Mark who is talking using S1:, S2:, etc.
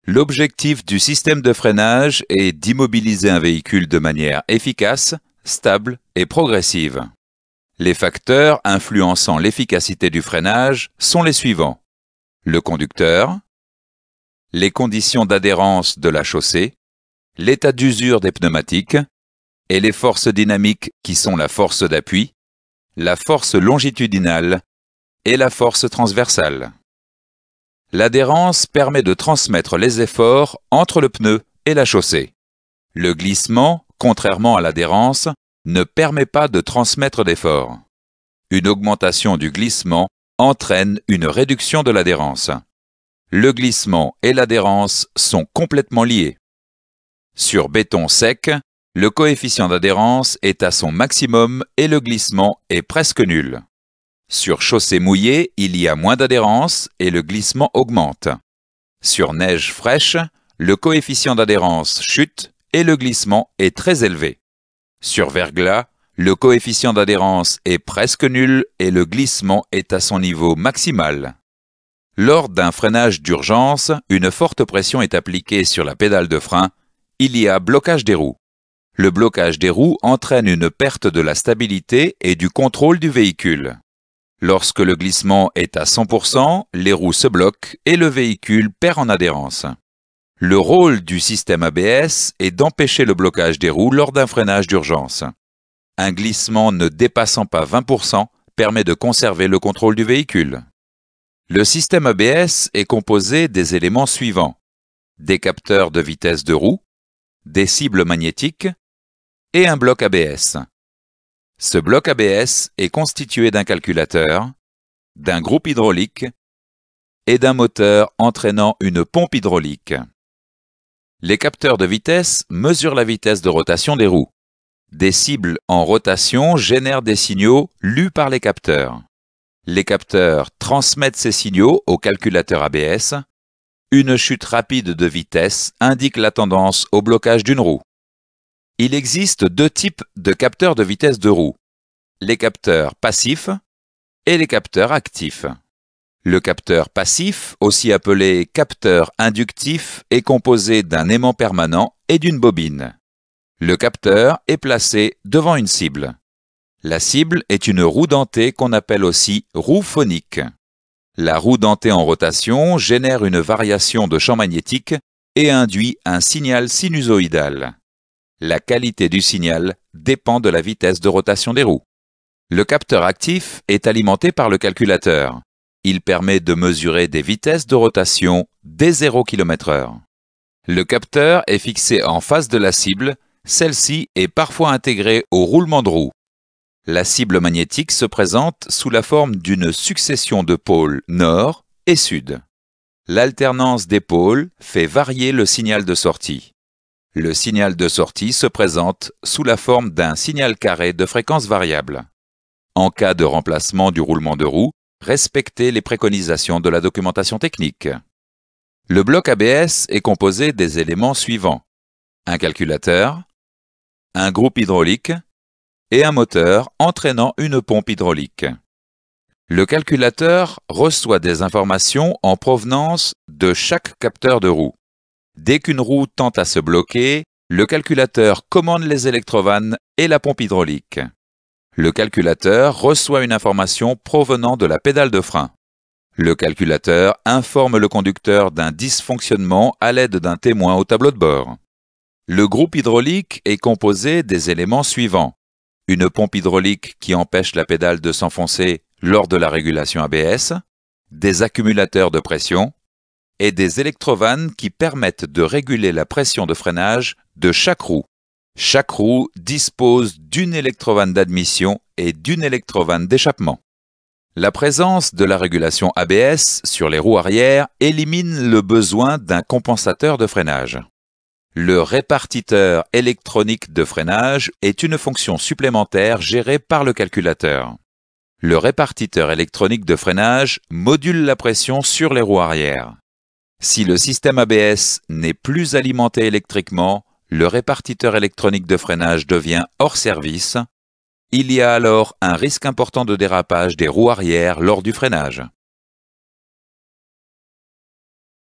S1: L'objectif du système de freinage est d'immobiliser un véhicule de manière efficace, stable et progressive. Les facteurs influençant l'efficacité du freinage sont les suivants: le conducteur, les conditions d'adhérence de la chaussée, l'état d'usure des pneumatiques et les forces dynamiques qui sont la force d'appui, la force longitudinale et la force transversale. L'adhérence permet de transmettre les efforts entre le pneu et la chaussée. Le glissement, contrairement à l'adhérence, ne permet pas de transmettre d'efforts. Une augmentation du glissement entraîne une réduction de l'adhérence. Le glissement et l'adhérence sont complètement liés. Sur béton sec, le coefficient d'adhérence est à son maximum et le glissement est presque nul. Sur chaussée mouillée, il y a moins d'adhérence et le glissement augmente. Sur neige fraîche, le coefficient d'adhérence chute et le glissement est très élevé. Sur verglas, le coefficient d'adhérence est presque nul et le glissement est à son niveau maximal. Lors d'un freinage d'urgence, une forte pression est appliquée sur la pédale de frein. Il y a blocage des roues. Le blocage des roues entraîne une perte de la stabilité et du contrôle du véhicule. Lorsque le glissement est à 100%, les roues se bloquent et le véhicule perd en adhérence. Le rôle du système ABS est d'empêcher le blocage des roues lors d'un freinage d'urgence. Un glissement ne dépassant pas 20% permet de conserver le contrôle du véhicule. Le système ABS est composé des éléments suivants: des capteurs de vitesse de roue, des cibles magnétiques et un bloc ABS. Ce bloc ABS est constitué d'un calculateur, d'un groupe hydraulique et d'un moteur entraînant une pompe hydraulique. Les capteurs de vitesse mesurent la vitesse de rotation des roues. Des cibles en rotation génèrent des signaux lus par les capteurs. Les capteurs transmettent ces signaux au calculateur ABS. Une chute rapide de vitesse indique la tendance au blocage d'une roue. Il existe deux types de capteurs de vitesse de roue: les capteurs passifs et les capteurs actifs. Le capteur passif, aussi appelé capteur inductif, est composé d'un aimant permanent et d'une bobine. Le capteur est placé devant une cible. La cible est une roue dentée qu'on appelle aussi roue phonique. La roue dentée en rotation génère une variation de champ magnétique et induit un signal sinusoïdal. La qualité du signal dépend de la vitesse de rotation des roues. Le capteur actif est alimenté par le calculateur. Il permet de mesurer des vitesses de rotation dès 0 km/h. Le capteur est fixé en face de la cible. Celle-ci est parfois intégrée au roulement de roue. La cible magnétique se présente sous la forme d'une succession de pôles nord et sud. L'alternance des pôles fait varier le signal de sortie. Le signal de sortie se présente sous la forme d'un signal carré de fréquence variable. En cas de remplacement du roulement de roue, respectez les préconisations de la documentation technique. Le bloc ABS est composé des éléments suivants: un calculateur, un groupe hydraulique et un moteur entraînant une pompe hydraulique. Le calculateur reçoit des informations en provenance de chaque capteur de roue. Dès qu'une roue tend à se bloquer, le calculateur commande les électrovannes et la pompe hydraulique. Le calculateur reçoit une information provenant de la pédale de frein. Le calculateur informe le conducteur d'un dysfonctionnement à l'aide d'un témoin au tableau de bord. Le groupe hydraulique est composé des éléments suivants: une pompe hydraulique qui empêche la pédale de s'enfoncer lors de la régulation ABS, des accumulateurs de pression et des électrovannes qui permettent de réguler la pression de freinage de chaque roue. Chaque roue dispose d'une électrovanne d'admission et d'une électrovanne d'échappement. La présence de la régulation ABS sur les roues arrière élimine le besoin d'un compensateur de freinage. Le répartiteur électronique de freinage est une fonction supplémentaire gérée par le calculateur. Le répartiteur électronique de freinage module la pression sur les roues arrière. Si le système ABS n'est plus alimenté électriquement, le répartiteur électronique de freinage devient hors service. Il y a alors un risque important de dérapage des roues arrière lors du freinage.